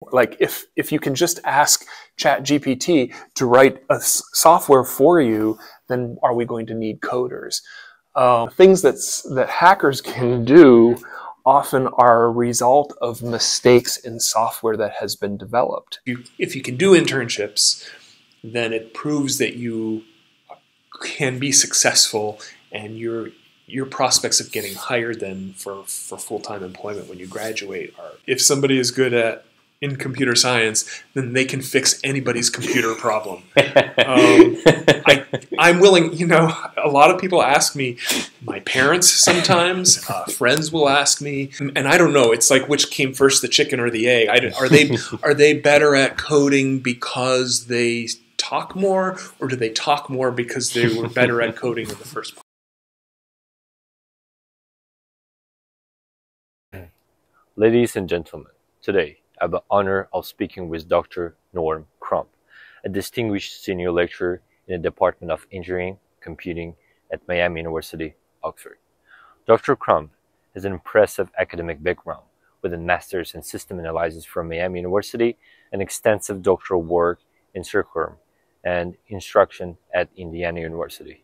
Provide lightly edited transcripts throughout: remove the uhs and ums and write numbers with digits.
Like if you can just ask ChatGPT to write a software for you, then are we going to need coders? Things that hackers can do often are a result of mistakes in software that has been developed. If you can do internships, then it proves that you can be successful, and your prospects of getting hired then for full-time employment when you graduate are, if somebody is good in computer science, then they can fix anybody's computer problem. I'm willing, a lot of people ask me, my parents sometimes, friends will ask me, and I don't know, it's like which came first, the chicken or the egg? Are they better at coding because they talk more, or do they talk more because they were better at coding in the first place? Ladies and gentlemen, today I have the honor of speaking with Dr. Norm Krumpe, a distinguished senior lecturer in the Department of Engineering Computing at Miami University, Oxford. Dr. Krumpe has an impressive academic background with a master's in system analysis from Miami University and extensive doctoral work in curriculum and instruction at Indiana University.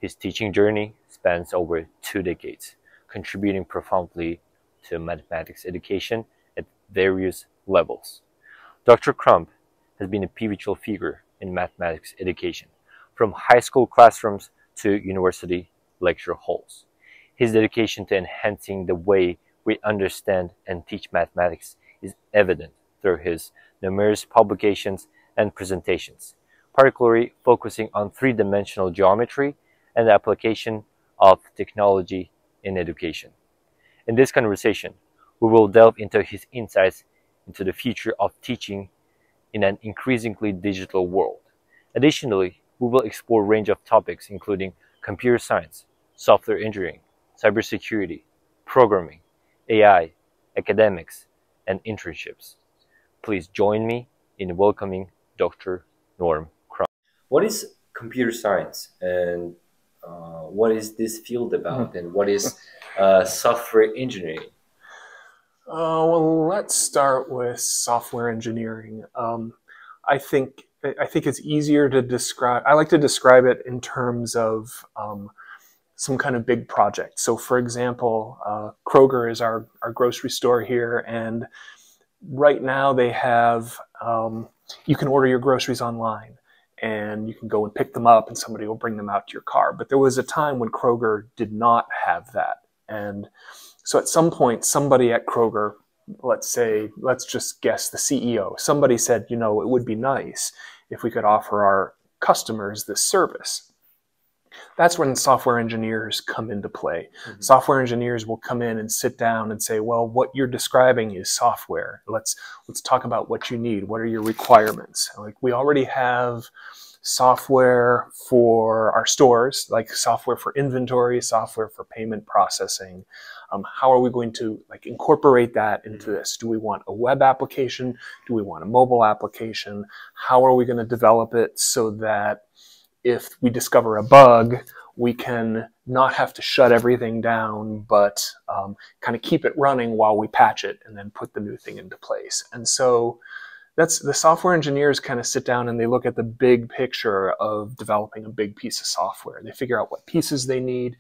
His teaching journey spans over 2 decades, contributing profoundly to mathematics education at various levels. Dr. Krumpe has been a pivotal figure in mathematics education, from high school classrooms to university lecture halls. His dedication to enhancing the way we understand and teach mathematics is evident through his numerous publications and presentations, particularly focusing on three-dimensional geometry and the application of technology in education. In this conversation, we will delve into his insights into the future of teaching in an increasingly digital world. Additionally, we will explore a range of topics including computer science, software engineering, cybersecurity, programming, AI, academics, and internships. Please join me in welcoming Dr. Norm Krumpe. What is computer science, and what is this field about, and what is software engineering? Well, let's start with software engineering. I think it's easier to describe. I like to describe it in terms of some kind of big project. So, for example, Kroger is our grocery store here, and right now they have you can order your groceries online, and you can go and pick them up, and somebody will bring them out to your car. But there was a time when Kroger did not have that, and so at some point, somebody at Kroger, let's just guess the CEO, somebody said, it would be nice if we could offer our customers this service. That's when software engineers come into play. Mm-hmm. Software engineers will come in and sit down and say, well, what you're describing is software. Let's talk about what you need. What are your requirements? Like, we already have software for our stores, like software for inventory, software for payment processing. How are we going to incorporate that into this? Do we want a web application? Do we want a mobile application? How are we going to develop it so that if we discover a bug, we can not have to shut everything down, but kind of keep it running while we patch it and then put the new thing into place? And so that's the software engineers kind of sit down and they look at the big picture of developing a big piece of software. They figure out what pieces they need,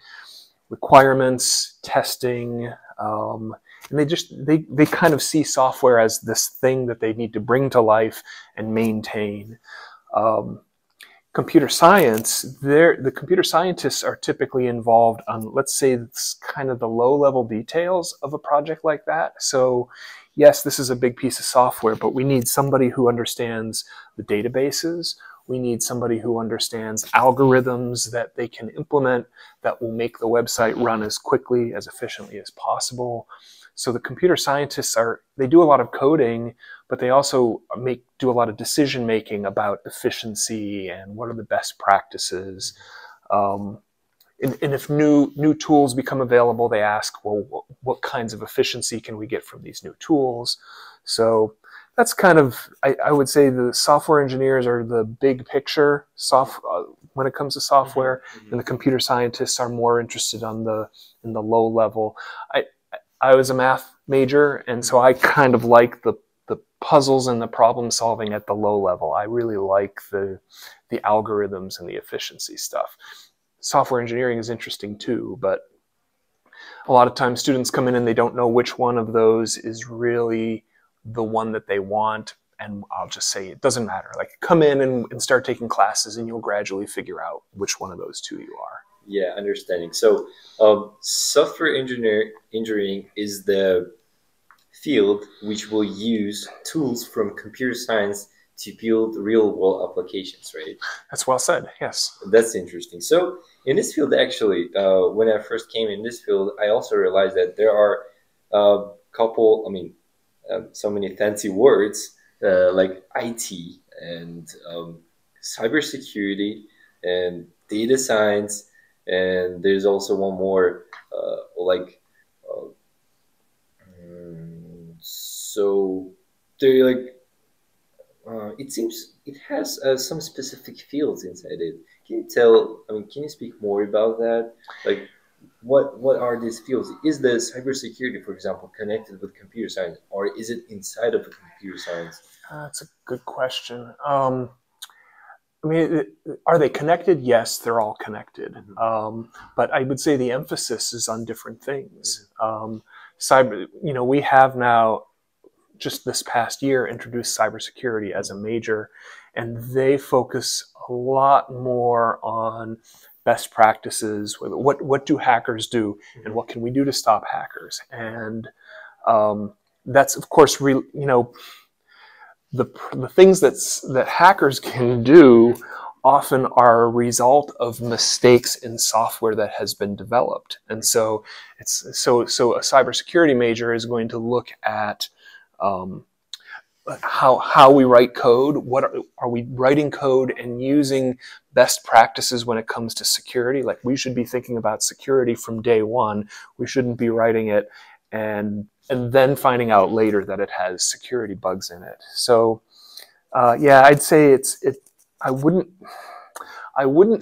requirements, testing, and they kind of see software as this thing that they need to bring to life and maintain. Computer science, the computer scientists are typically involved on, let's say, it's kind of the low-level details of a project like that. So yes, this is a big piece of software, but we need somebody who understands the databases. We need somebody who understands algorithms that they can implement that will make the website run as quickly, as efficiently as possible. So the computer scientists they do a lot of coding, but they also do a lot of decision making about efficiency and what are the best practices. And if new tools become available, they ask, well, what kinds of efficiency can we get from these new tools? So that's kind of, I would say the software engineers are the big picture when it comes to software, mm-hmm. and the computer scientists are more interested in the low level. I was a math major, and so I kind of like the the puzzles and the problem solving at the low level. I really like the algorithms and the efficiency stuff. Software engineering is interesting too, but a lot of times students come in and they don't know which one of those is really the one that they want. And I'll just say it doesn't matter. Like, come in and start taking classes and you'll gradually figure out which one of those two you are. Yeah, understanding. So software engineering is the field which will use tools from computer science to build real-world applications, right? That's well said, yes. That's interesting. So in this field, actually, when I first came in this field, I also realized that there are a couple, so many fancy words like IT and cybersecurity and data science, and there's also one more so they're like it seems it has some specific fields inside it. Can you tell? Can you speak more about that? Like, what are these fields? Is the cybersecurity, for example, connected with computer science, or is it inside of computer science? That's a good question. Are they connected? Yes, they're all connected. But I would say the emphasis is on different things. We have now, just this past year, introduced cybersecurity as a major, and they focus a lot more on best practices. What do hackers do, and what can we do to stop hackers? And that's, of course, the things that hackers can do often are a result of mistakes in software that has been developed. And so a cybersecurity major is going to look at how we write code. What are we writing code and using best practices when it comes to security? Like, we should be thinking about security from day one. We shouldn't be writing it and then finding out later that it has security bugs in it. So I'd say I wouldn't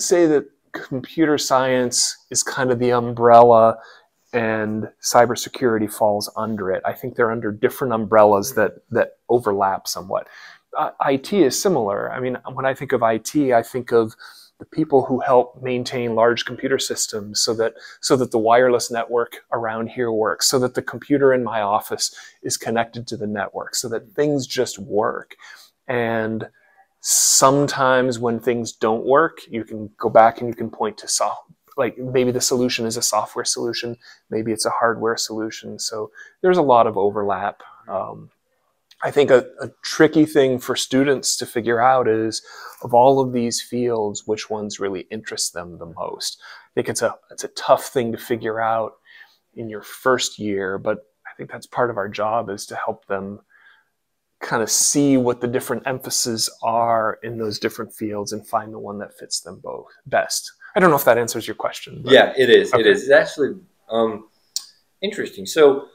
say that computer science is kind of the umbrella and cybersecurity falls under it. I think they're under different umbrellas that overlap somewhat. IT is similar. When I think of IT, I think of the people who help maintain large computer systems so that the wireless network around here works, so that the computer in my office is connected to the network, so that things just work. And sometimes when things don't work, you can go back and you can point to maybe the solution is a software solution, maybe it's a hardware solution. So there's a lot of overlap. I think a tricky thing for students to figure out is, of all of these fields, which ones really interest them the most. I think it's a tough thing to figure out in your first year, but I think that's part of our job, is to help them kind of see what the different emphases are in those different fields and find the one that fits them both best. I don't know if that answers your question. But... Yeah, it is. Okay. It is. It's actually interesting. So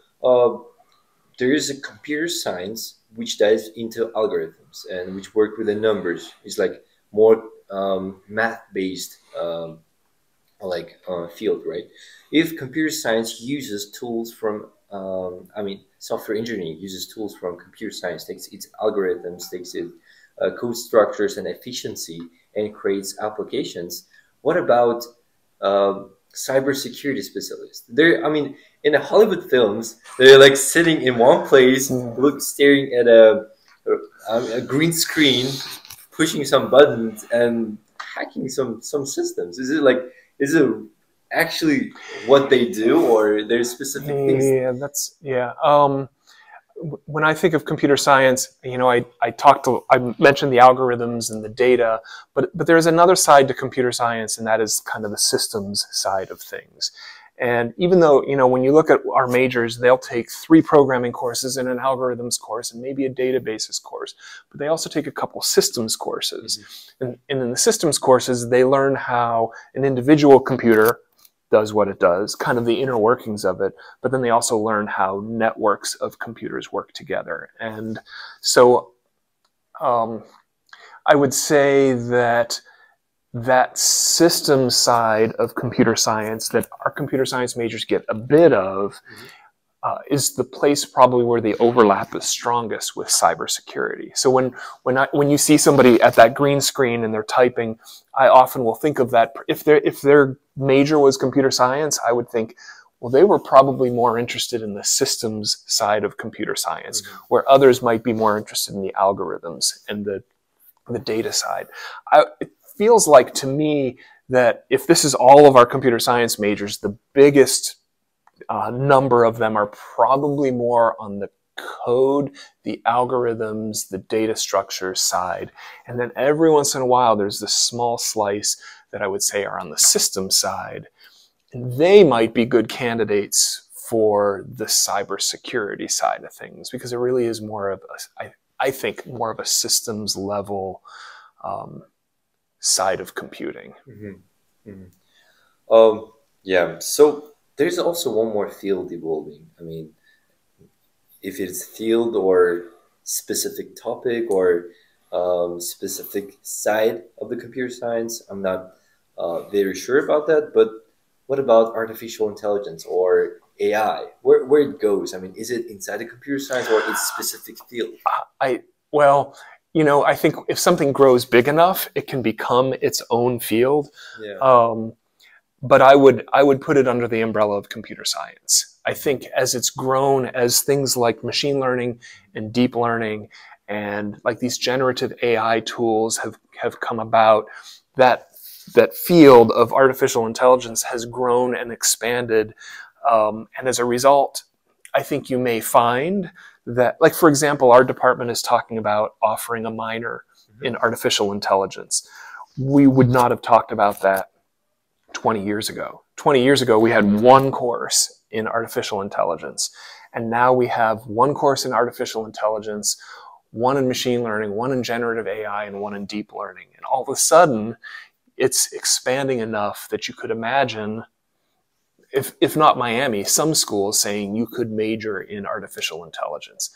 there is a computer science which dives into algorithms and which work with the numbers. It's like more math-based field, right? If computer science uses tools from, software engineering uses tools from computer science, takes its algorithms, takes its code structures and efficiency, and creates applications. What about cybersecurity specialists? In the Hollywood films, they're like sitting in one place, staring at a green screen, pushing some buttons and hacking some systems. Is it actually what they do, or there's specific things? When I think of computer science, I mentioned the algorithms and the data, but there's another side to computer science, and that is kind of the systems side of things. And even though, when you look at our majors, they'll take 3 programming courses and an algorithms course and maybe a databases course, but they also take a couple systems courses. And in the systems courses, they learn how an individual computer does what it does, kind of the inner workings of it, but then they also learn how networks of computers work together. And so I would say that system side of computer science that our computer science majors get a bit of, is the place probably where the overlap is strongest with cybersecurity. So when you see somebody at that green screen and they're typing, I often will think of that. If their major was computer science, I would think, well, they were probably more interested in the systems side of computer science, where others might be more interested in the algorithms and the data side. It feels like to me that if this is all of our computer science majors, the biggest number of them are probably more on the code, the algorithms, the data structure side. And then every once in a while, there's this small slice that I would say are on the system side. And they might be good candidates for the cybersecurity side of things, because it really is more of I think more of a systems level side of computing. Mm-hmm. Yeah. So there's also one more field evolving. I mean, if it's field or specific topic or specific side of the computer science, I'm not very sure about that. But what about artificial intelligence or AI? Where it goes? I mean, is it inside the computer science or its specific field? Well, I think if something grows big enough, it can become its own field. Yeah. But I would put it under the umbrella of computer science. I think as it's grown, as things like machine learning and deep learning and like these generative AI tools have come about, that field of artificial intelligence has grown and expanded. And as a result, I think you may find that, like, for example, our department is talking about offering a minor in artificial intelligence. We would not have talked about that 20 years ago. 20 years ago, we had one course in artificial intelligence. And now we have one course in artificial intelligence, one in machine learning, one in generative AI, and one in deep learning. And all of a sudden, it's expanding enough that you could imagine, if not Miami, some schools saying you could major in artificial intelligence.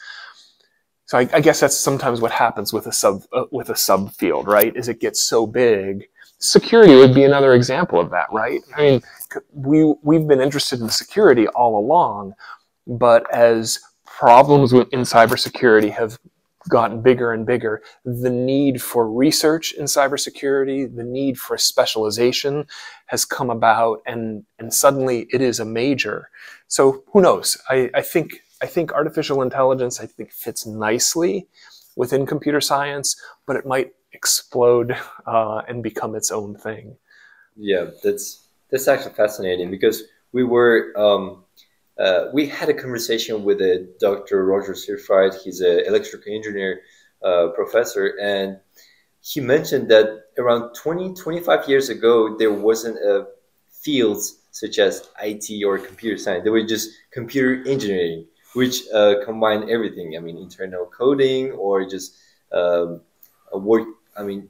So I guess that's sometimes what happens with a subfield, right? Is it gets so big. Security would be another example of that, right? I mean, we've been interested in security all along, but as problems in cybersecurity have gotten bigger and bigger, the need for research in cybersecurity, the need for specialization has come about, and suddenly it is a major. So who knows? I think artificial intelligence, fits nicely within computer science, but it might explode and become its own thing. Yeah, that's actually fascinating, because we had a conversation with a Dr. Roger Sirfried. He's an electrical engineer professor, and he mentioned that around 25 years ago, there wasn't a fields such as IT or computer science. There was just computer engineering, which combined everything. I mean, internal coding or just working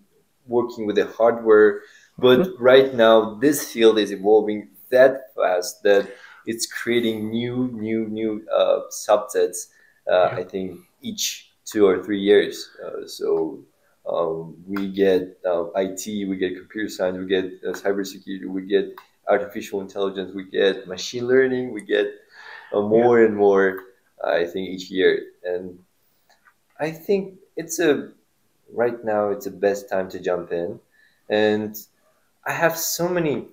with the hardware. But right now, this field is evolving that fast that it's creating new subsets. I think each 2 or 3 years. We get IT, we get computer science, we get cybersecurity, we get artificial intelligence, we get machine learning, we get more and more. I think each year, and I think right now it's the best time to jump in, and I have so many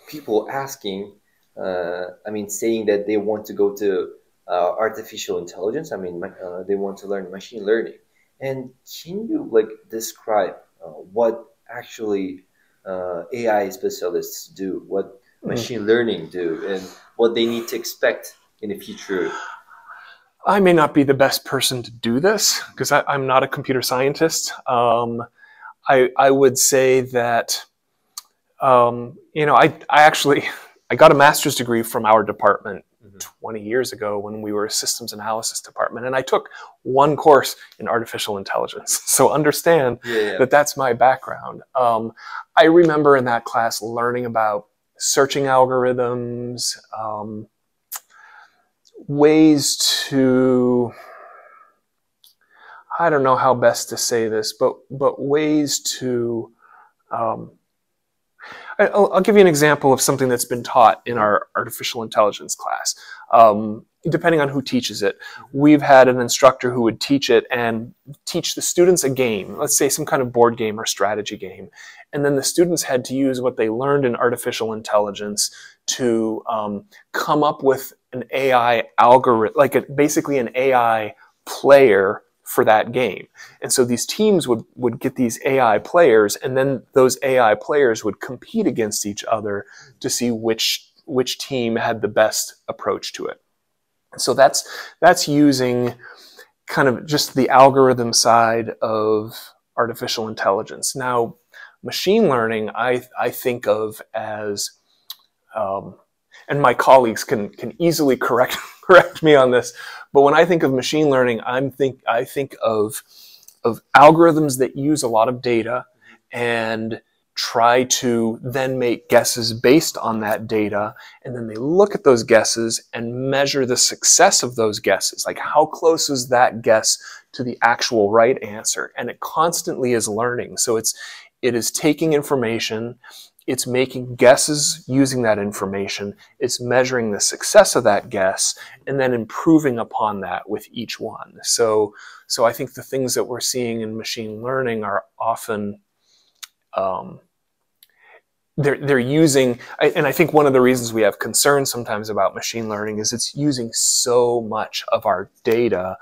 people asking, saying that they want to go to artificial intelligence. They want to learn machine learning. And can you describe what actually AI specialists do, what machine learning do, and what they need to expect in the future? I may not be the best person to do this because I'm not a computer scientist. I would say that I got a master's degree from our department 20 years ago when we were a systems analysis department, and I took one course in artificial intelligence. So understand that that's my background. I remember in that class learning about searching algorithms, ways to, I don't know how best to say this, but ways to I'll give you an example of something that's been taught in our artificial intelligence class. Depending on who teaches it, we've had an instructor who would teach it and teach the students a game, let's say some kind of board game or strategy game. And then the students had to use what they learned in artificial intelligence to come up with an AI algorithm, like basically an AI player for that game. And so these teams would get these AI players, and then those AI players would compete against each other to see which team had the best approach to it. So that's using kind of just the algorithm side of artificial intelligence. Now, machine learning, I think of as, and my colleagues can easily correct me on this, but when I think of machine learning, I think of algorithms that use a lot of data and try to then make guesses based on that data, and then they look at those guesses and measure the success of those guesses, like how close is that guess to the actual right answer. And it constantly is learning. So it is taking information, it's making guesses using that information, it's measuring the success of that guess, and then improving upon that with each one. So I think the things that we're seeing in machine learning are often they're using, and I think one of the reasons we have concerns sometimes about machine learning is it's using so much of our data,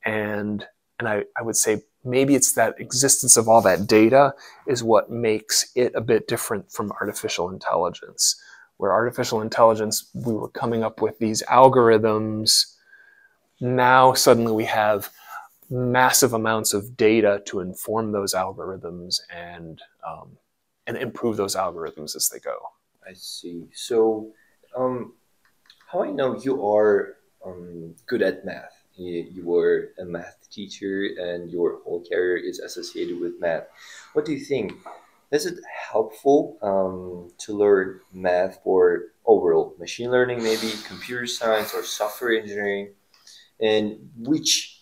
and I would say maybe it's that existence of all that data is what makes it a bit different from artificial intelligence. Where artificial intelligence, we were coming up with these algorithms, now suddenly we have massive amounts of data to inform those algorithms and improve those algorithms as they go. I see. So, how I know you are good at math? You were a math teacher and your whole career is associated with math. What do you think? Is it helpful to learn math for overall machine learning, maybe computer science or software engineering? And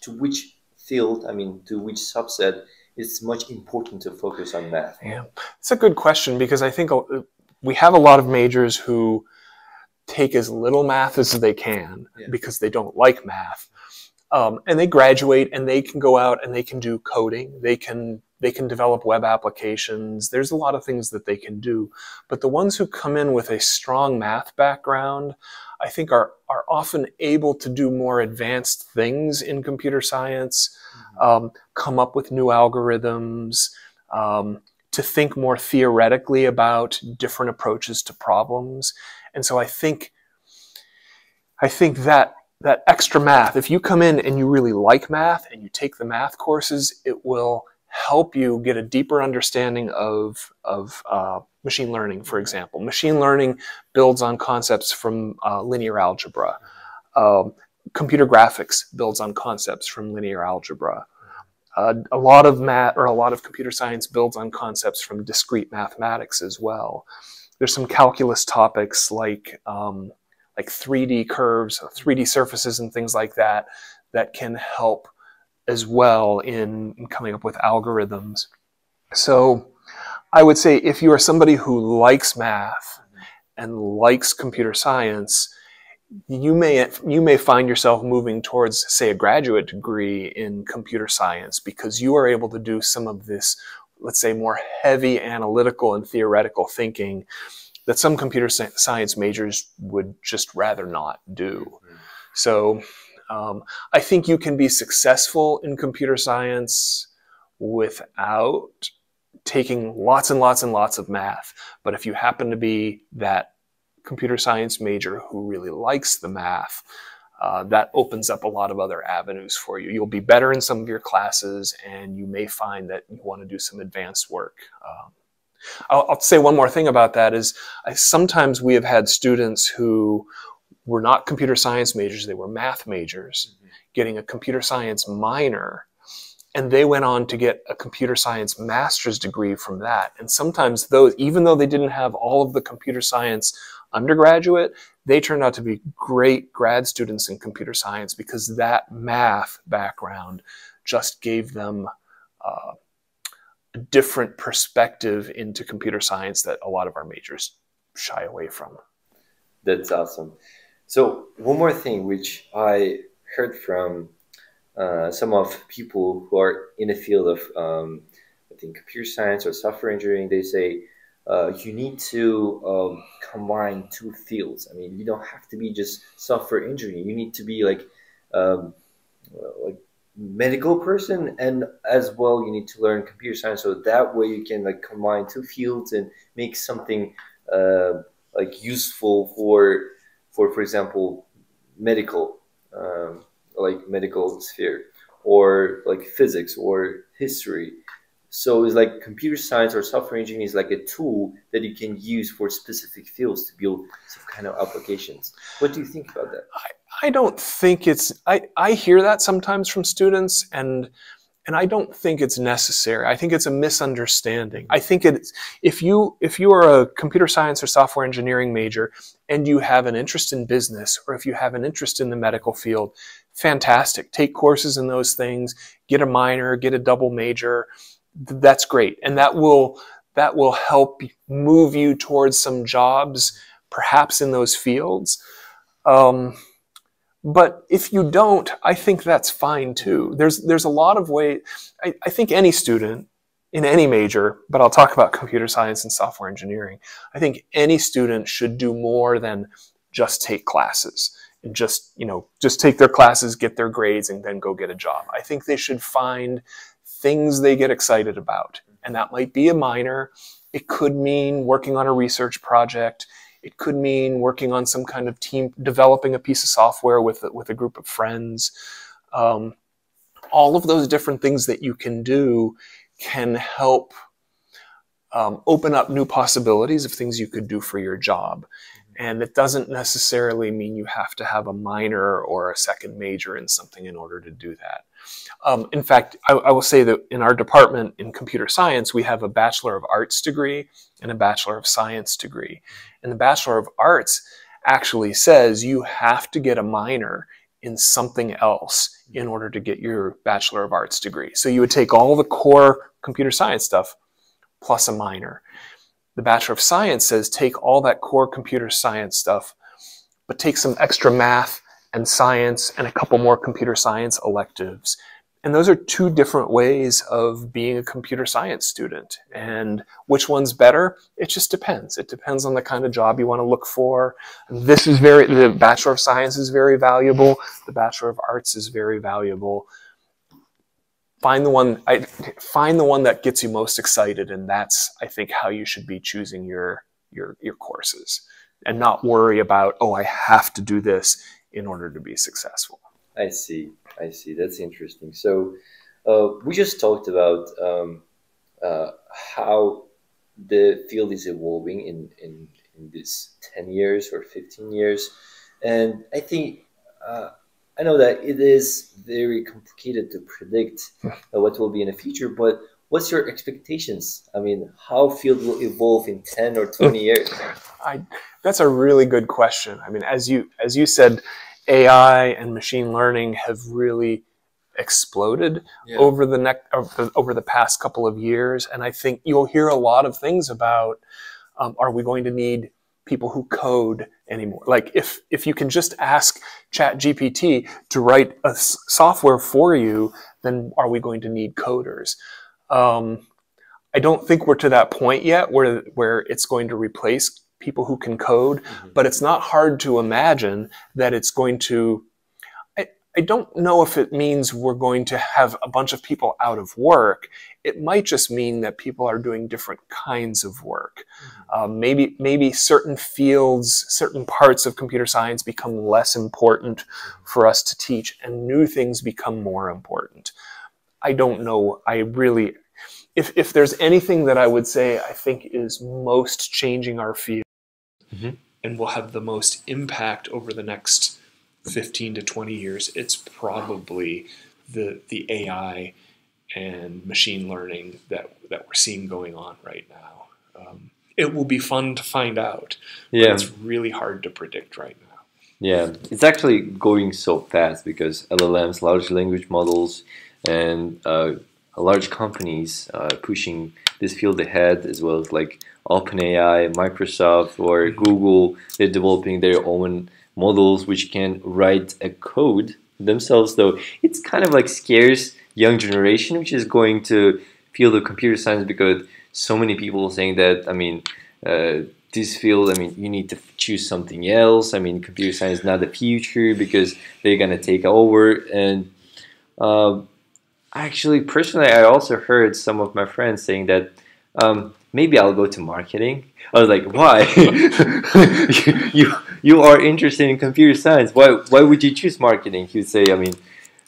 to which field, to which subset it's much important to focus on math? Yeah, it's a good question, because I think we have a lot of majors who take as little math as they can because they don't like math. And they graduate and they can go out and they can do coding. They can develop web applications. There's a lot of things that they can do. But the ones who come in with a strong math background, I think are often able to do more advanced things in computer science, come up with new algorithms, to think more theoretically about different approaches to problems. And so I think that extra math, if you come in and you really like math and you take the math courses, it will help you get a deeper understanding of machine learning, for example. Machine learning builds on concepts from linear algebra. Computer graphics builds on concepts from linear algebra. A lot of computer science builds on concepts from discrete mathematics as well. There's some calculus topics like 3D curves, 3D surfaces, and things like that can help as well in coming up with algorithms. So I would say if you are somebody who likes math and likes computer science, you may find yourself moving towards, say, a graduate degree in computer science, because you are able to do some of this, let's say, more heavy analytical and theoretical thinking that some computer science majors would just rather not do. So I think you can be successful in computer science without taking lots and lots and lots of math. But if you happen to be that computer science major who really likes the math, that opens up a lot of other avenues for you. You'll be better in some of your classes, and you may find that you want to do some advanced work. I'll say one more thing about that is sometimes we have had students who were not computer science majors, they were math majors, getting a computer science minor, and they went on to get a computer science master's degree from that. And sometimes those, even though they didn't have all of the computer science undergraduate, they turned out to be great grad students in computer science because that math background just gave them a different perspective into computer science that a lot of our majors shy away from. That's awesome. So one more thing, which I heard from some of people who are in the field of, I think, computer science or software engineering, they say you need to combine two fields. I mean, you don't have to be just software engineering. You need to be like medical person, and as well you need to learn computer science, so that way you can like combine two fields and make something like useful for example medical, like medical sphere, or like physics or history. So it's like computer science or software engineering is like a tool that you can use for specific fields to build some kind of applications. What do you think about that? I don't think it's, I hear that sometimes from students, and I don't think it's necessary. I think it's a misunderstanding. I think it's, if you are a computer science or software engineering major and you have an interest in business, or if you have an interest in the medical field, fantastic. Take courses in those things, get a minor, get a double major. That's great. And that will help move you towards some jobs, perhaps in those fields. But if you don't, I think that's fine too. There's a lot of ways. I think any student in any major, but I'll talk about computer science and software engineering, I think any student should do more than just take classes and just take their classes, get their grades, and then go get a job. I think they should find things they get excited about. And that might be a minor. It could mean working on a research project. It could mean working on some kind of team, developing a piece of software with a group of friends. All of those different things that you can do can help open up new possibilities of things you could do for your job. And it doesn't necessarily mean you have to have a minor or a second major in something in order to do that. In fact, I will say that in our department in computer science, we have a Bachelor of Arts degree and a Bachelor of Science degree. And the Bachelor of Arts actually says you have to get a minor in something else in order to get your Bachelor of Arts degree. So you would take all the core computer science stuff plus a minor. The Bachelor of Science says take all that core computer science stuff, but take some extra math and science and a couple more computer science electives. And those are two different ways of being a computer science student. And which one's better? It just depends. It depends on the kind of job you want to look for. The Bachelor of Science is very valuable. The Bachelor of Arts is very valuable. Find the one that gets you most excited, and that's, I think, how you should be choosing your courses, and not worry about, oh, I have to do this in order to be successful. I see. That's interesting. So we just talked about how the field is evolving in this 10 years or 15 years. And I think I know that it is very complicated to predict what will be in the future, but what's your expectations? I mean, how field will evolve in 10 or 20 years? That's a really good question. I mean, as you said, AI and machine learning have really exploded over the past couple of years, and I think you'll hear a lot of things about are we going to need people who code anymore? Like if you can just ask ChatGPT to write a software for you, then are we going to need coders? I don't think we're to that point yet where it's going to replace people who can code, but it's not hard to imagine that it's going to. I don't know if it means we're going to have a bunch of people out of work. It might just mean that people are doing different kinds of work. Maybe certain fields, certain parts of computer science become less important for us to teach, and new things become more important. I don't know. If there's anything that I would say I think is most changing our field, and will have the most impact over the next 15 to 20 years, it's probably the AI and machine learning that we're seeing going on right now. It will be fun to find out, but it's really hard to predict right now. Yeah, it's actually going so fast because LLMs, large language models, and large companies pushing this field ahead, as well as like OpenAI, Microsoft, or Google. They're developing their own models which can write a code themselves. Though it's kind of like scares young generation, which is going to field of computer science, because so many people are saying that, I mean, this field, I mean, you need to choose something else. I mean, computer science is not the future because they're gonna take over. And uh, actually, personally, I also heard some of my friends saying that maybe I'll go to marketing. I was like, why? You are interested in computer science. Why would you choose marketing? He would say, I mean,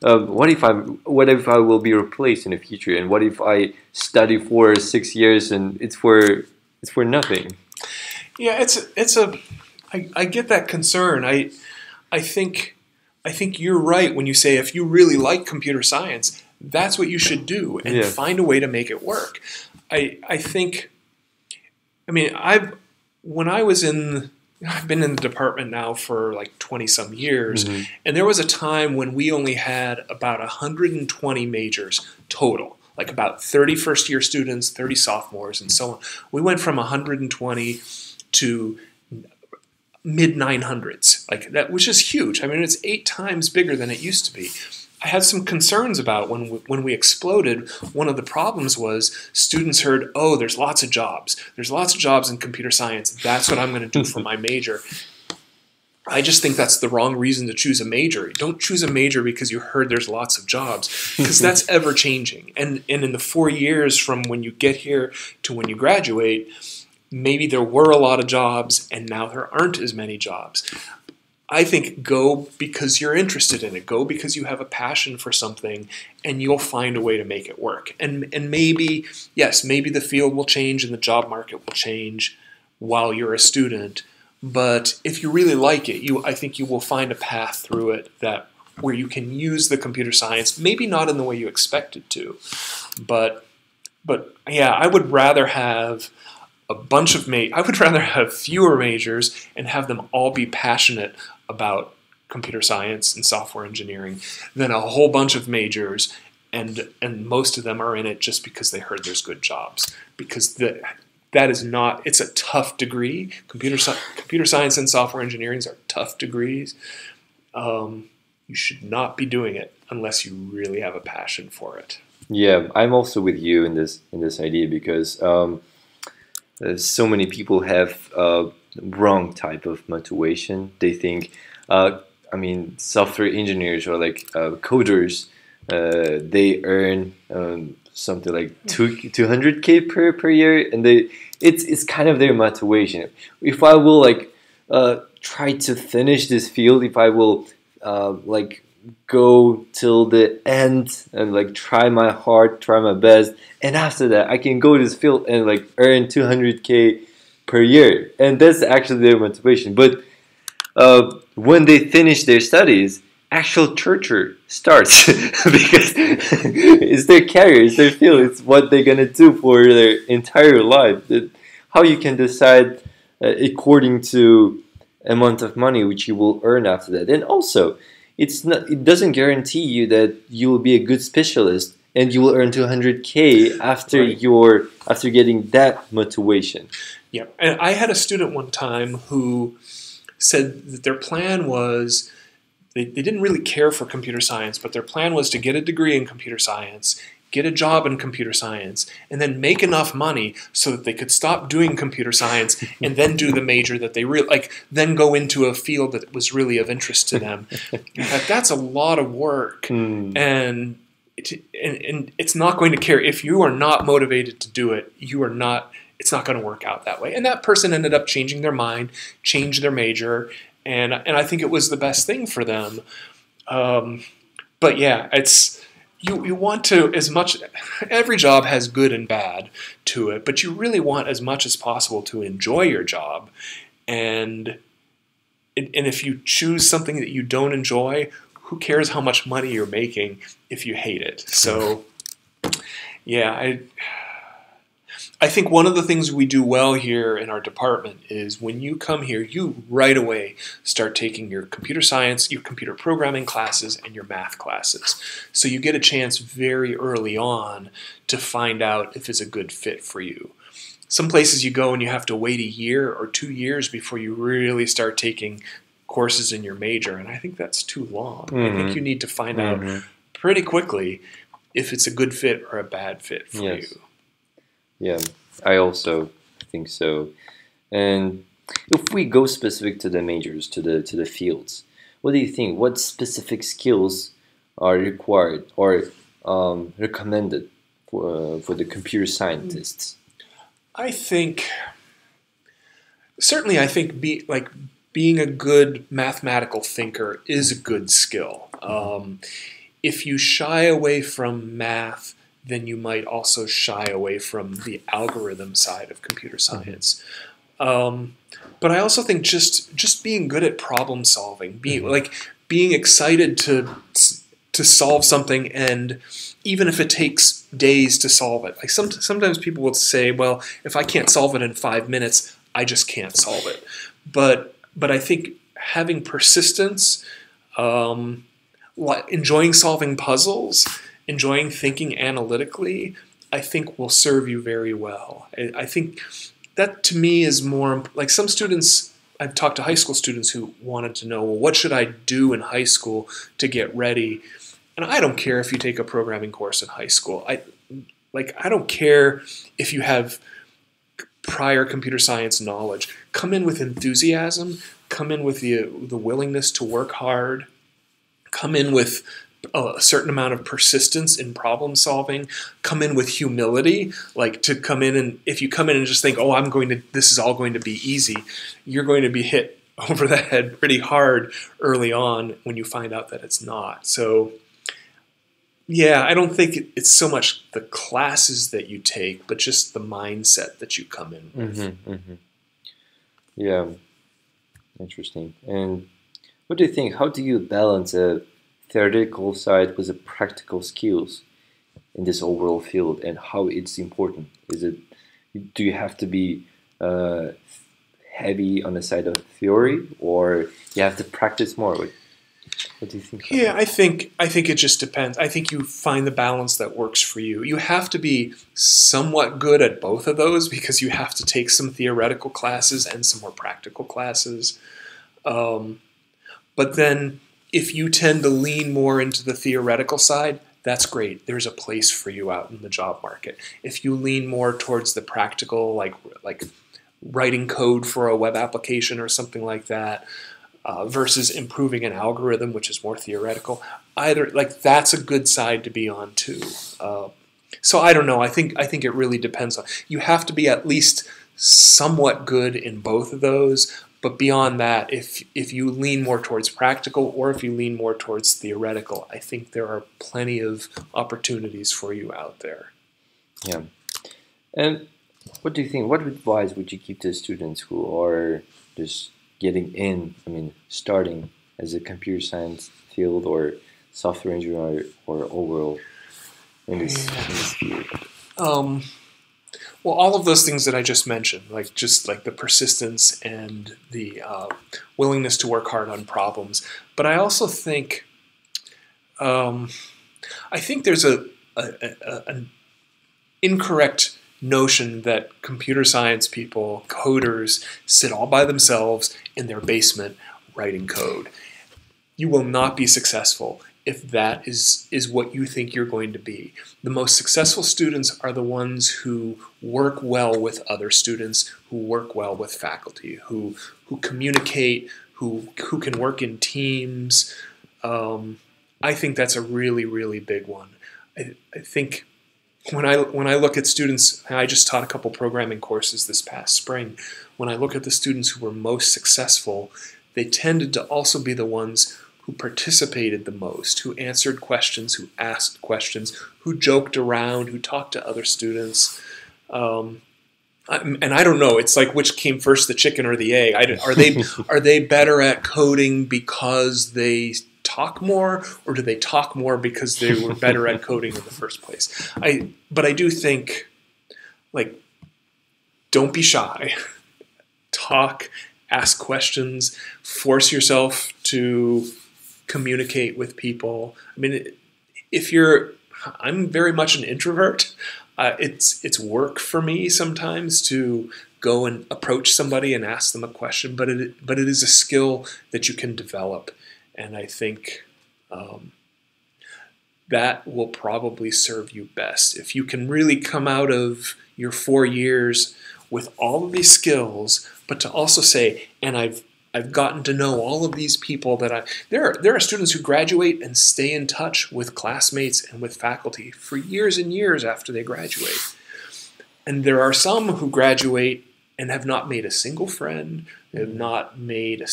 what if I will be replaced in the future, and what if I study for 6 years and it's for nothing? Yeah, I get that concern. I think you're right when you say if you really like computer science, that's what you should do and Yeah. find a way to make it work. I think, I mean, when I was in, I've been in the department now for like 20 some years, and there was a time when we only had about 120 majors total, like about 30 first year students, 30 sophomores, and so on. We went from 120 to mid 900s, like that, which is huge. I mean, it's 8 times bigger than it used to be. I had some concerns about when we exploded. One of the problems was students heard, oh, there's lots of jobs. There's lots of jobs in computer science. That's what I'm going to do for my major. I just think that's the wrong reason to choose a major. Don't choose a major because you heard there's lots of jobs, because that's ever changing. And in the 4 years from when you get here to when you graduate, maybe there were a lot of jobs and now there aren't as many jobs. I think go because you're interested in it. Go because you have a passion for something, and you'll find a way to make it work. And maybe, yes, maybe the field will change and the job market will change while you're a student. But if you really like it, I think you will find a path through it where you can use the computer science, maybe not in the way you expect it to. But yeah, I would rather have I would rather have fewer majors and have them all be passionate about computer science and software engineering than a whole bunch of majors and most of them are in it just because they heard there's good jobs. Because that is not, it's a tough degree. Computer science and software engineering are tough degrees. You should not be doing it unless you really have a passion for it. Yeah, I'm also with you in this idea, because so many people have wrong type of motivation. They think, I mean, software engineers or like coders, they earn something like 200K per year, and it's kind of their motivation. If I will like try to finish this field, if I will like go till the end and like try my hard, try my best, and after that I can go to this field and like earn 200K per year, and that's actually their motivation. But when they finish their studies, actual torture starts because it's their career, it's their field, it's what they're gonna do for their entire life. How you can decide according to amount of money which you will earn after that. And also, it doesn't guarantee you that you will be a good specialist and you will earn 200K after Right. after getting that motivation. Yeah, and I had a student one time who said that their plan was they didn't really care for computer science, but their plan was to get a degree in computer science, get a job in computer science, and then make enough money so that they could stop doing computer science and then do the major that they really like, then go into a field that was really of interest to them. That's a lot of work, and it's not going to care if you are not motivated to do it. It's not going to work out that way. And that person ended up changing their mind, changed their major, and I think it was the best thing for them. But yeah, it's you want to as much. Every job has good and bad to it, but you really want as much as possible to enjoy your job. And if you choose something that you don't enjoy, who cares how much money you're making if you hate it? So yeah, I think one of the things we do well here in our department is when you come here, you right away start taking your computer science, your computer programming classes, and your math classes. So you get a chance very early on to find out if it's a good fit for you. Some places you go and you have to wait a year or 2 years before you really start taking courses in your major, and I think that's too long. I think you need to find out pretty quickly if it's a good fit or a bad fit for you. Yeah, I also think so. And if we go specific to the majors, to the fields, what do you think? What specific skills are required or recommended for the computer scientists? I think certainly being a good mathematical thinker is a good skill. If you shy away from math, then you might also shy away from the algorithm side of computer science. But I also think just being good at problem solving, being excited to solve something, and even if it takes days to solve it. Like sometimes people will say, well, if I can't solve it in 5 minutes, I just can't solve it. But I think having persistence, enjoying solving puzzles, enjoying thinking analytically, I think will serve you very well. I think that to me is more like some students. I've talked to high school students who wanted to know, well, what should I do in high school to get ready? And I don't care if you take a programming course in high school. I don't care if you have prior computer science knowledge. Come in with enthusiasm. Come in with the willingness to work hard. Come in with a certain amount of persistence in problem solving. Come in with humility, like to come in, and if you come in and just think, oh, this is all going to be easy, you're going to be hit over the head pretty hard early on when you find out that it's not. So yeah, I don't think it's so much the classes that you take, but just the mindset that you come in with. Yeah, interesting. And what do you think? How do you balance a theoretical side with the practical skills in this overall field, and how it's important? Do you have to be heavy on the side of theory, or you have to practice more? What do you think? Yeah, I think it just depends. I think you find the balance that works for you. You have to be somewhat good at both of those because you have to take some theoretical classes and some more practical classes. But then if you tend to lean more into the theoretical side, that's great. There's a place for you out in the job market. If you lean more towards the practical, like writing code for a web application or something like that, versus improving an algorithm, which is more theoretical, that's a good side to be on too. So I don't know. I think it really depends on. You have to be at least somewhat good in both of those. But beyond that, if you lean more towards practical or if you lean more towards theoretical, I think there are plenty of opportunities for you out there. Yeah. And what do you think? What advice would you give to students who are just getting in, starting as a computer science field or software engineer or overall in this field? Well, all of those things that I just mentioned, like the persistence and the willingness to work hard on problems. But I also think, there's an incorrect notion that computer science people, coders, sit all by themselves in their basement writing code. You will not be successful if that is what you think you're going to be. The most successful students are the ones who work well with other students, who work well with faculty, who communicate, who can work in teams. I think that's a really, really big one. I think when I look at students, I just taught a couple programming courses this past spring. When I look at the students who were most successful, they tended to also be the ones who participated the most, who answered questions, who asked questions, who joked around, who talked to other students. And I don't know, it's like which came first, the chicken or the egg? Are they better at coding because they talk more, or do they talk more because they were better at coding in the first place? But I do think, like, don't be shy. Talk, ask questions, force yourself to communicate with people. I mean, I'm very much an introvert. It's work for me sometimes to go and approach somebody and ask them a question, but it is a skill that you can develop, and I think that will probably serve you best if you can really come out of your 4 years with all of these skills, but to also say, and I've gotten to know all of these people there are students who graduate and stay in touch with classmates and with faculty for years and years after they graduate. And there are some who graduate and have not made a single friend, have not made,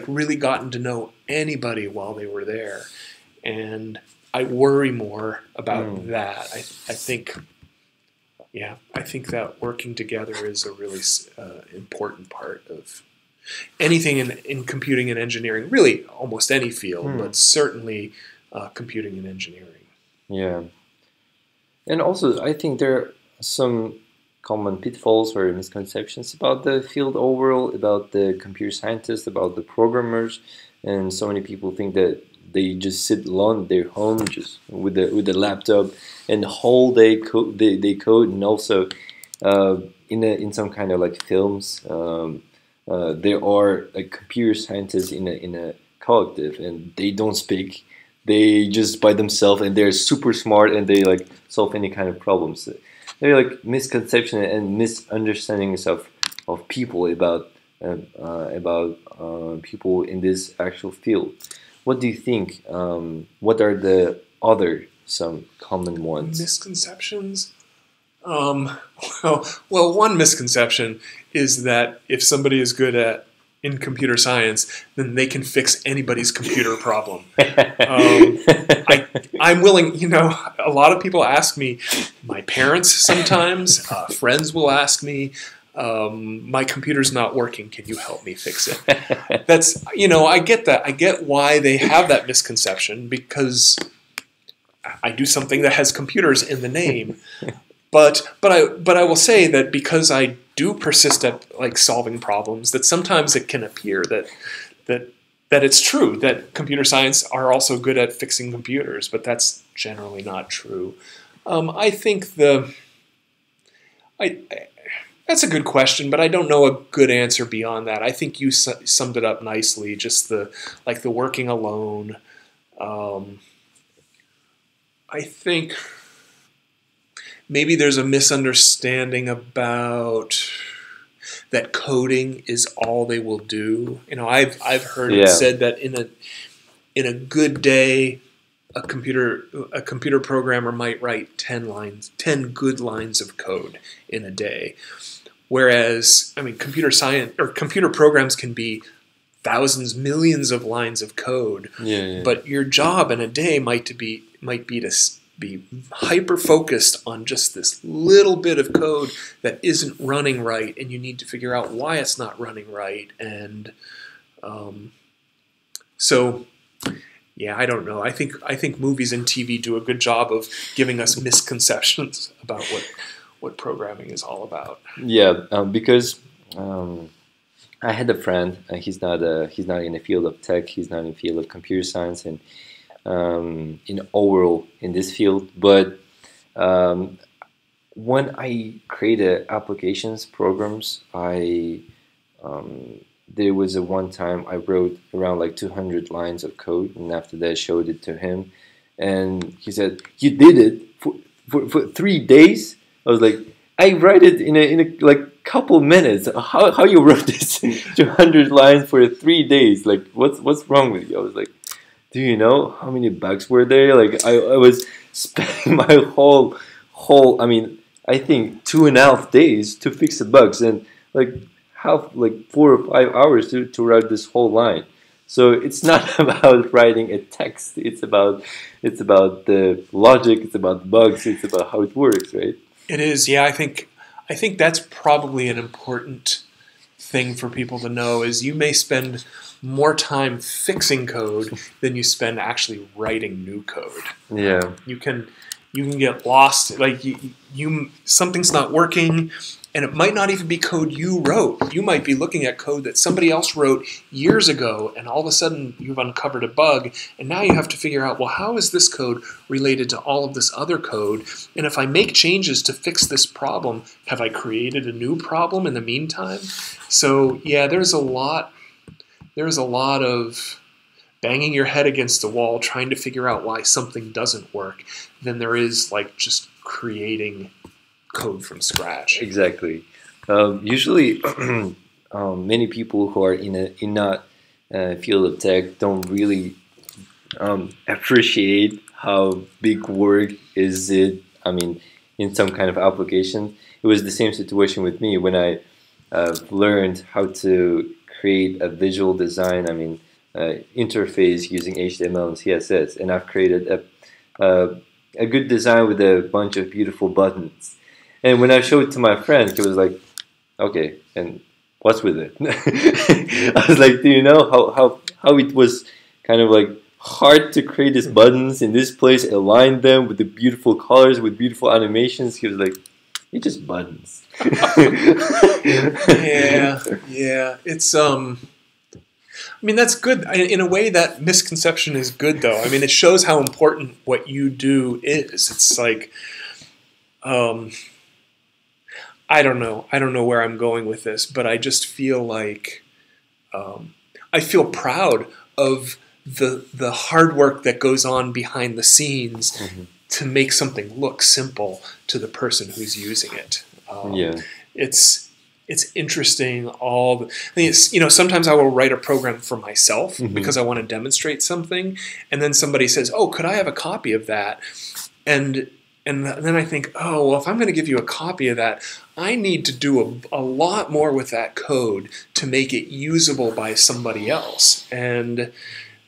really gotten to know anybody while they were there. And I worry more about that. I think that working together is a really important part of anything in computing and engineering, really almost any field, but certainly computing and engineering. Yeah. And also, I think there are some common pitfalls or misconceptions about the field overall, about the computer scientists, about the programmers, and so many people think that they just sit alone at their home, just with the laptop, and the whole day they code. And also, in some kind of like films, there are like computer scientists in a collective, and they don't speak. They just by themselves, and they're super smart, and they like solve any kind of problems. They're like misconception and misunderstandings of people about people in this actual field. What do you think? What are the other some common ones? Misconceptions? Well, one misconception is that if somebody is good in computer science, then they can fix anybody's computer problem. I'm willing, a lot of people ask me, my parents sometimes, friends will ask me, my computer's not working, can you help me fix it? That's, I get that. I get why they have that misconception, because I do something that has computers in the name. But I will say that because I do persist at solving problems, that sometimes it can appear that it's true that computer science are also good at fixing computers, but that's generally not true. I think that's a good question, but I don't know a good answer beyond that. I think you summed it up nicely. Just the working alone. I think maybe there's a misunderstanding about that coding is all they will do. I've heard it said that in a good day, a computer programmer might write 10 good lines of code in a day. Whereas, computer science or computer programs can be thousands, millions of lines of code. But your job in a day might be to be hyper focused on just this little bit of code that isn't running right, and you need to figure out why it's not running right. And I don't know. I think movies and TV do a good job of giving us misconceptions about what programming is all about. Because I had a friend. He's not in the field of tech. He's not in the field of computer science, and in overall in this field. But when I created applications programs, there was a one time I wrote around 200 lines of code, and after that I showed it to him, and he said, "You did it for 3 days?" I was like, "I write it in a couple minutes. How you wrote this 200 lines for 3 days? What's wrong with you?" I was like, "Do you know how many bugs were there?" I was spending my whole I think 2.5 days to fix the bugs, and 4 or 5 hours to write this whole line. So it's not about writing a text. It's about the logic. It's about bugs. It's about how it works, right? It is. Yeah, I think that's probably an important thing for people to know is you may spend more time fixing code than you spend actually writing new code. Yeah. you can get lost. Like you something's not working, and it might not even be code you wrote. You might be looking at code that somebody else wrote years ago, and all of a sudden you've uncovered a bug, and now you have to figure out, well, how is this code related to all of this other code? And if I make changes to fix this problem, have I created a new problem in the meantime? So yeah, there's a lot of banging your head against the wall trying to figure out why something doesn't work than there is like just creating code from scratch. Exactly. Usually, many people who are in that field of tech don't really appreciate how big work is it. I mean, in some kind of application, it was the same situation with me when I learned how to create a visual design. I mean, interface using HTML and CSS, and I've created a good design with a bunch of beautiful buttons. And when I showed it to my friend, he was like, "Okay, and what's with it?" I was like, "Do you know how it was kind of like hard to create these buttons in this place, align them with the beautiful colors, with beautiful animations?" He was like, "It's just buttons." Yeah. It's I mean, that's good. In a way, that misconception is good, though. I mean, it shows how important what you do is. It's like, I don't know. I don't know where I'm going with this, but I just feel like I feel proud of the hard work that goes on behind the scenes to make something look simple to the person who's using it. It's interesting. Sometimes I will write a program for myself because I want to demonstrate something, and then somebody says, "Oh, could I have a copy of that?" And then I think, oh, well, if I'm going to give you a copy of that, I need to do a lot more with that code to make it usable by somebody else. And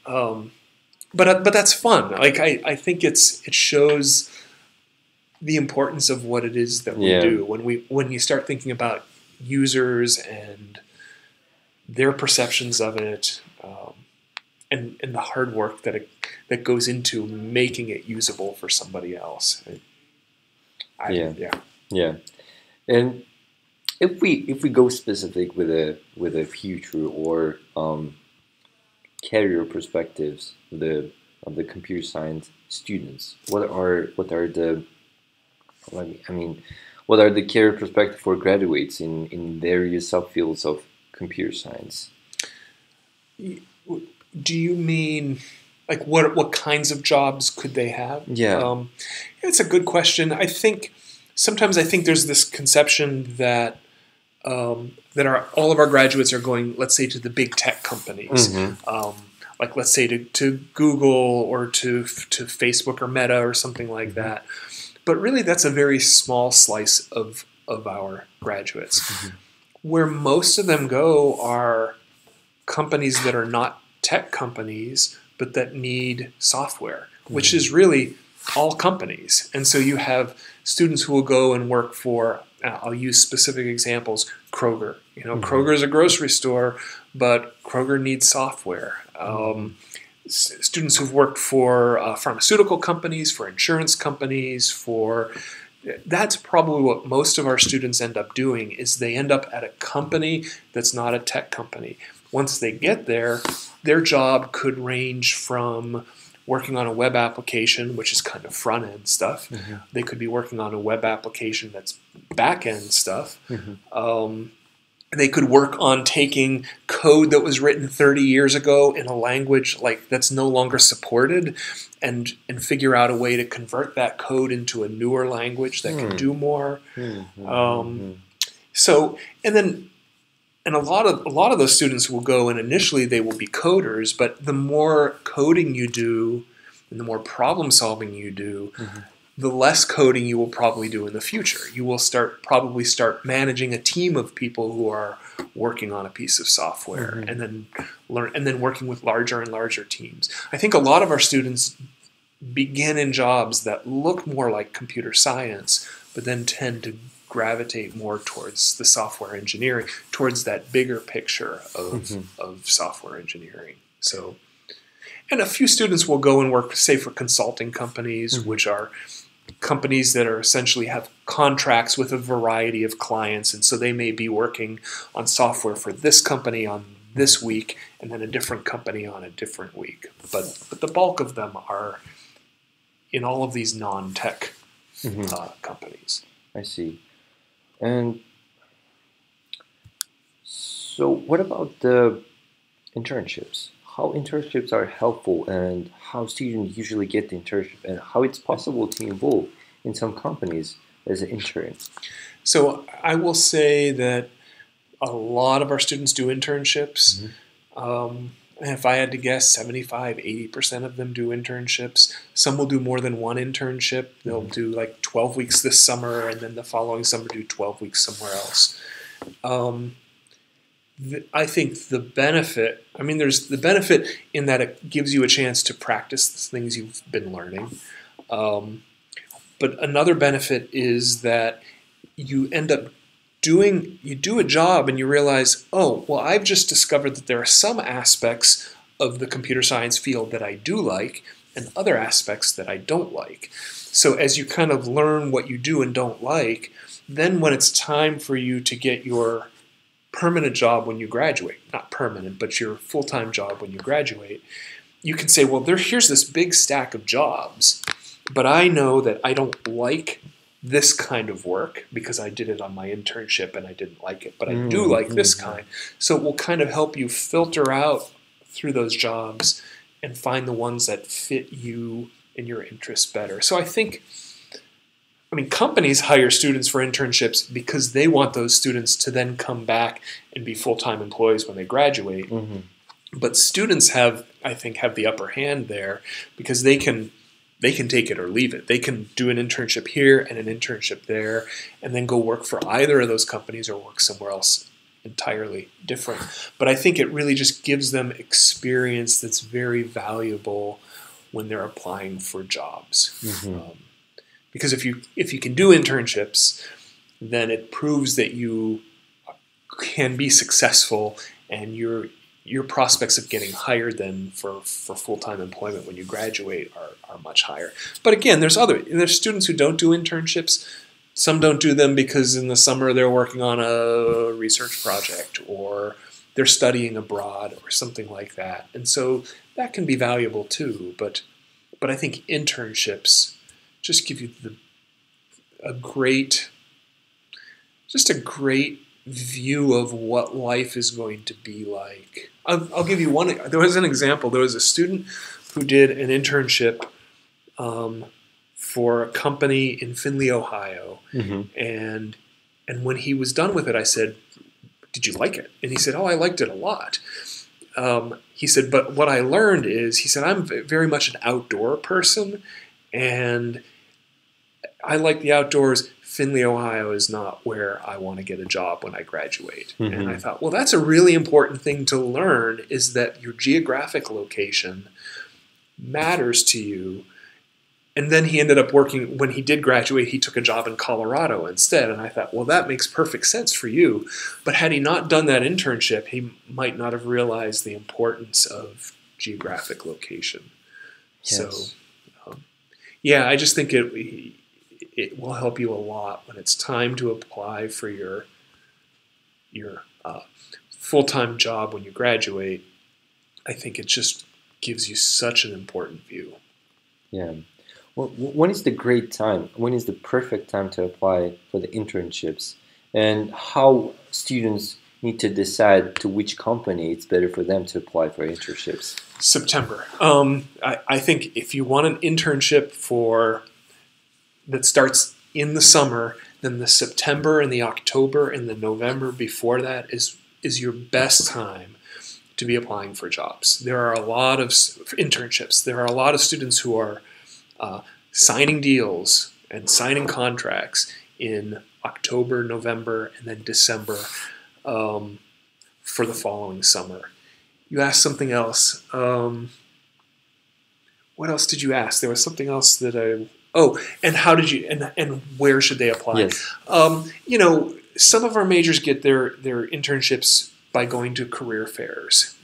but that's fun. Like I think it shows the importance of what it is that we do when you start thinking about users and their perceptions of it, and the hard work that goes into making it usable for somebody else. Yeah. And if we go specific with a future or career perspectives of the computer science students, what are the career perspective for graduates in various subfields of computer science? Do you mean like what kinds of jobs could they have? Yeah. It's a good question. Sometimes I think there's this conception that all of our graduates are going, let's say, to the big tech companies, like let's say to Google or to Facebook or Meta or something like that. But really, that's a very small slice of our graduates. Where most of them go are companies that are not tech companies, but that need software, which is really all companies. And so you have students who will go and work for, I'll use specific examples, Kroger. Kroger is a grocery store, but Kroger needs software. Students who've worked for pharmaceutical companies, for insurance companies, that's probably what most of our students end up doing, is they end up at a company that's not a tech company. Once they get there, their job could range from working on a web application, which is kind of front-end stuff. They could be working on a web application that's back-end stuff. They could work on taking code that was written 30 years ago in a language like that's no longer supported and figure out a way to convert that code into a newer language that can do more. And a lot of those students will go, and initially they will be coders, but the more coding you do and the more problem solving you do, the less coding you will probably do in the future. You will probably start managing a team of people who are working on a piece of software, and then working with larger and larger teams. I think a lot of our students begin in jobs that look more like computer science, but then tend to gravitate more towards the software engineering, towards that bigger picture of software engineering. And a few students will go and work, say, for consulting companies, which are companies that are essentially have contracts with a variety of clients, and so they may be working on software for this company on this week and then a different company on a different week. But the bulk of them are in all of these non-tech companies. I see. And so what about the internships? How internships are helpful and how students usually get the internship and how it's possible to involve in some companies as an intern? So I will say that a lot of our students do internships. If I had to guess, 75, 80% of them do internships. Some will do more than one internship. They'll do like 12 weeks this summer and then the following summer do 12 weeks somewhere else. I think the benefit, there's the benefit in that it gives you a chance to practice the things you've been learning. But another benefit is that you end up you do a job and you realize, oh, well, I've just discovered that there are some aspects of the computer science field that I do like and other aspects that I don't like. So as you kind of learn what you do and don't like, then when it's time for you to get your permanent job when you graduate, not permanent, but your full-time job when you graduate, you can say, well, here's this big stack of jobs, but I know that I don't like this kind of work because I did it on my internship and I didn't like it, but I do like this kind. So it will kind of help you filter out through those jobs and find the ones that fit you and your interests better. So I think, companies hire students for internships because they want those students to then come back and be full-time employees when they graduate. But students I think have the upper hand there because they can take it or leave it. They can do an internship here and an internship there and then go work for either of those companies or work somewhere else entirely different. But I think it really just gives them experience that's very valuable when they're applying for jobs. Because if you can do internships, then it proves that you can be successful and your prospects of getting hired then for full-time employment when you graduate are much higher. But again, there's students who don't do internships. Some don't do them because in the summer they're working on a research project or they're studying abroad or something like that. And so that can be valuable too. But I think internships just give you a great view of what life is going to be like. I'll give you one. There was an example. There was a student who did an internship for a company in Findlay, Ohio, and when he was done with it, I said, "Did you like it?" And he said, "Oh, I liked it a lot." He said, "But what I learned is," he said, "I'm very much an outdoor person, and I like the outdoors. Findlay, Ohio is not where I want to get a job when I graduate." And I thought, well, that's a really important thing to learn, is that your geographic location matters to you. And then he ended up working, when he did graduate, he took a job in Colorado instead. And I thought, well, that makes perfect sense for you. But had he not done that internship, he might not have realized the importance of geographic location. Yes. So, I just think it will help you a lot when it's time to apply for your full-time job when you graduate. I think it just gives you such an important view. Yeah. Well, when is the great time? When is the perfect time to apply for the internships? And how students need to decide to which company it's better for them to apply for internships? September. I think if you want an internship that starts in the summer, then the September and the October and the November before that is your best time to be applying for jobs. There are a lot of internships. There are a lot of students who are signing deals and signing contracts in October, November, and then December for the following summer. You asked something else. What else did you ask? There was something else that and how did you and where should they apply? Yes. Some of our majors get their internships by going to career fairs.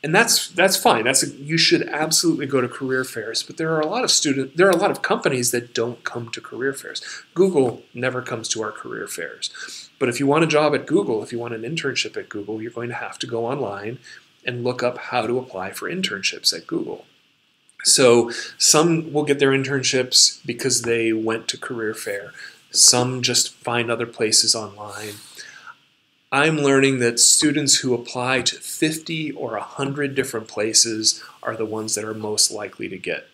and that's fine. You should absolutely go to career fairs. But there are a lot of companies that don't come to career fairs. Google never comes to our career fairs. But if you want a job at Google, if you want an internship at Google, you're going to have to go online and look up how to apply for internships at Google. So some will get their internships because they went to career fair. Some just find other places online. I'm learning that students who apply to 50 or 100 different places are the ones that are most likely to get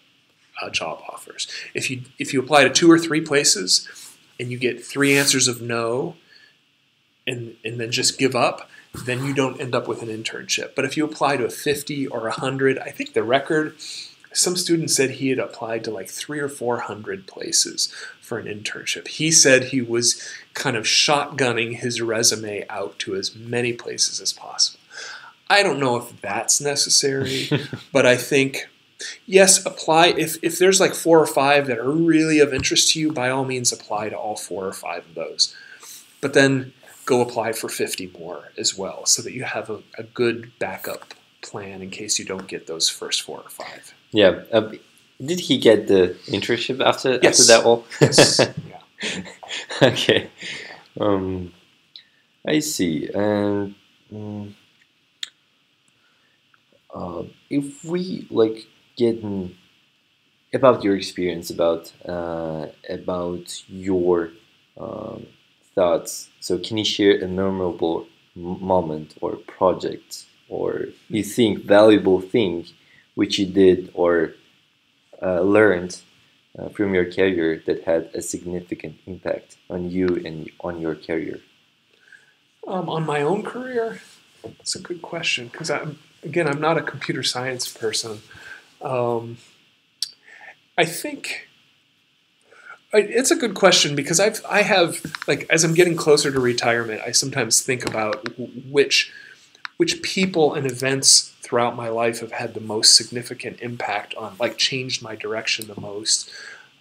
job offers. If you apply to 2 or 3 places and you get 3 answers of no and then just give up, then you don't end up with an internship. But if you apply to 50 or 100, I think the record, some student said he had applied to like 300 or 400 places for an internship. He said he was kind of shotgunning his resume out to as many places as possible. I don't know if that's necessary, but I think, yes, apply. If there's like 4 or 5 that are really of interest to you, by all means apply to all 4 or 5 of those. But then go apply for 50 more as well, so that you have a good backup plan in case you don't get those first 4 or 5. Yeah. Did he get the internship after that all? Yes. Yeah. Okay. I see. And if we like get about your experience, about your thoughts, so can you share a memorable moment or project, or you think valuable thing which you did or learned from your career that had a significant impact on you and on your career? On my own career, that's a good question, because I'm not a computer science person. I think it's a good question, because I have, like, as I'm getting closer to retirement, I sometimes think about which people and events throughout my life have had the most significant impact on, like, changed my direction the most.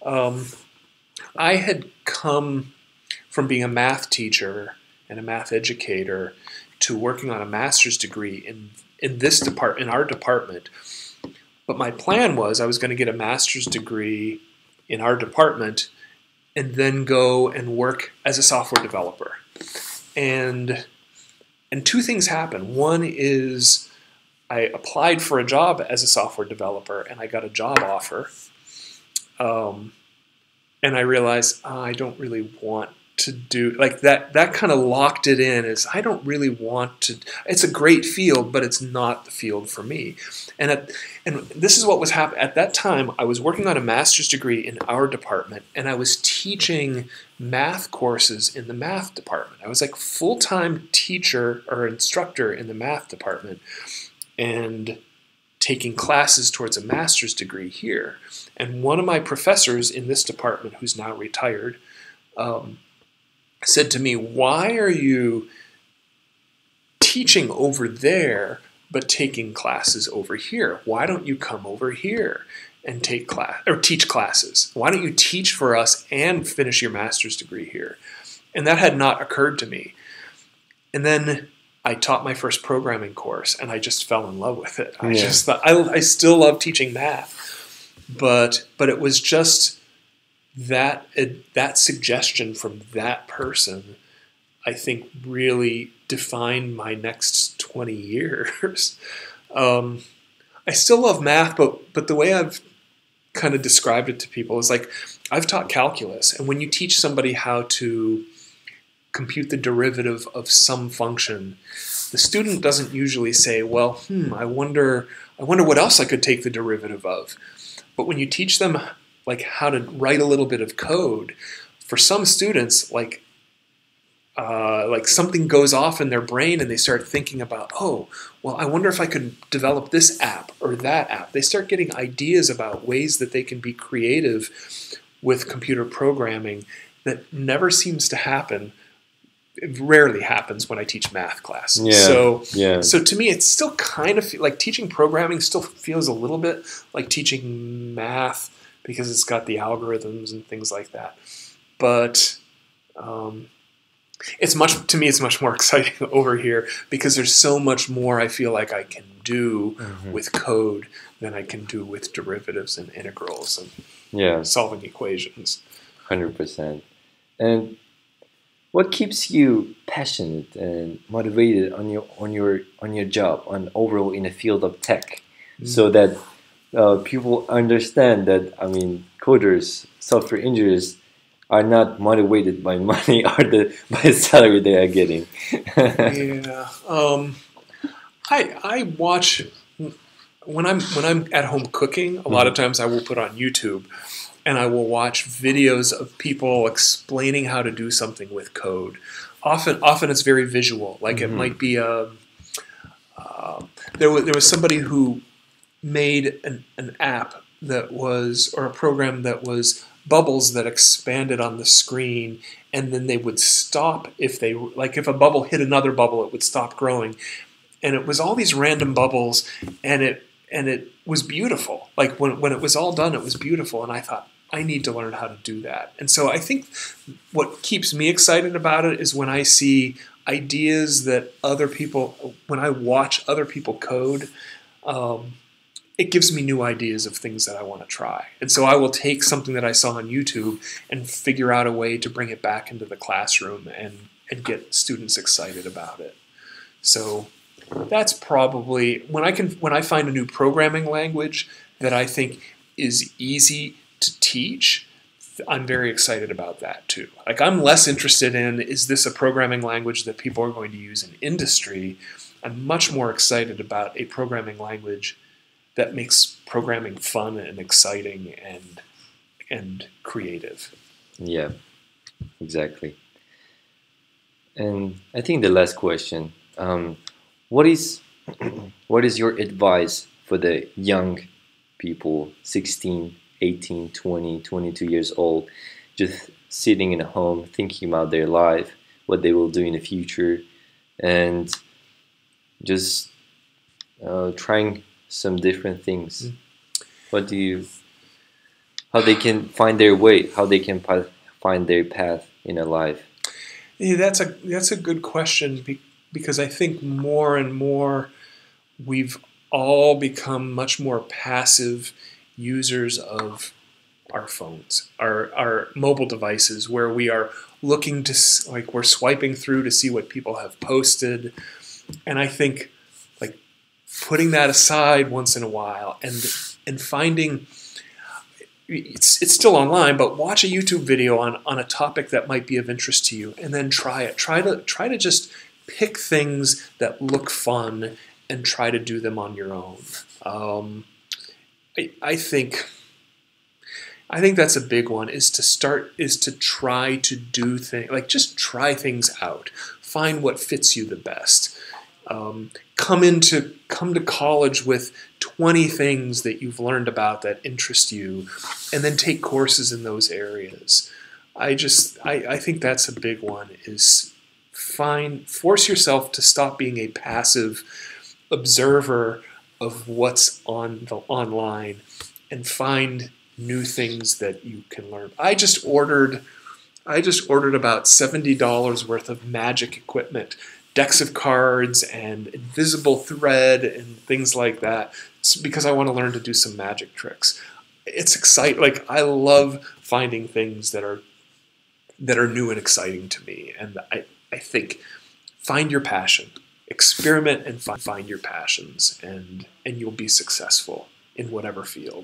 I had come from being a math teacher and a math educator to working on a master's degree in our department. But my plan was I was going to get a master's degree in our department and then go and work as a software developer. And 2 things happened. One is I applied for a job as a software developer and I got a job offer. And I realized I don't really want to do, like, that kind of locked it in, as I don't really want to. It's a great field, but it's not the field for me. And this is what was happening. At that time, I was working on a master's degree in our department, and I was teaching math courses in the math department. I was like full-time teacher or instructor in the math department and taking classes towards a master's degree here. And one of my professors in this department, who's now retired, said to me, "Why are you teaching over there but taking classes over here? Why don't you come over here and teach classes? Why don't you teach for us and finish your master's degree here?" And that had not occurred to me. And then I taught my first programming course, and I just fell in love with it. I just thought, I still love teaching math, but it was just that suggestion from that person, I think, really defined my next 20 years. I still love math, but the way I've kind of described it to people is like, I've taught calculus, and when you teach somebody how to compute the derivative of some function, the student doesn't usually say, well, I wonder what else I could take the derivative of. But when you teach them like how to write a little bit of code, for some students, like something goes off in their brain and they start thinking about, oh, well, I wonder if I could develop this app or that app. They start getting ideas about ways that they can be creative with computer programming that never seems to happen. It rarely happens when I teach math class. So to me, it's still kind of like teaching programming still feels a little bit like teaching math, because it's got the algorithms and things like that. But It's much to me. It's much more exciting over here because there's so much more I feel like I can do Hmm. with code than I can do with derivatives and integrals and Yeah, solving equations. 100%. And what keeps you passionate and motivated on your job, on overall in the field of tech, Mm. so that people understand that, I mean, coders, software engineers are not motivated by money or by the salary they are getting. Yeah. I watch when I'm at home cooking. A lot of Mhm. times I will put on YouTube and I will watch videos of people explaining how to do something with code. Often it's very visual. Like it Mhm. might be there was somebody who made an app that was, or a program that was bubbles that expanded on the screen, and then they would stop if they, like if a bubble hit another bubble, it would stop growing. And it was all these random bubbles, and it was beautiful. Like when it was all done, it was beautiful, and I thought, I need to learn how to do that. And so I think what keeps me excited about it is when I see ideas that other people, when I watch other people code, um, it gives me new ideas of things that I want to try. And so I will take something that I saw on YouTube and figure out a way to bring it back into the classroom and get students excited about it. So that's probably when I find a new programming language that I think is easy to teach, I'm very excited about that too. Like I'm less interested in, is this a programming language that people are going to use in industry? I'm much more excited about a programming language that makes programming fun and exciting and creative. Yeah, exactly. And I think the last question, what is what is your advice for the young people, 16, 18, 20, 22 years old, just sitting in a home thinking about their life, what they will do in the future, and just trying some different things? Mm. What do you, how they can find their way, how they can find their path in a life? Yeah, that's a good question because I think more and more we've all become much more passive users of our phones, our mobile devices, where we are looking to, like, we're swiping through to see what people have posted. And I think, like, putting that aside once in a while and finding, it's still online, but watch a YouTube video on a topic that might be of interest to you, and then try it. Try to just pick things that look fun and try to do them on your own. Um, I think that's a big one, is to try to do things, like just try things out. Find what fits you the best. Come to college with 20 things that you've learned about that interest you, and then take courses in those areas. I think that's a big one, is force yourself to stop being a passive observer of what's on the online, and find new things that you can learn. I just ordered about $70 worth of magic equipment, decks of cards and invisible thread and things like that. It's because I want to learn to do some magic tricks. It's exciting. Like I love finding things that are new and exciting to me. And I think, find your passion, experiment and find your passions, and you'll be successful in whatever field.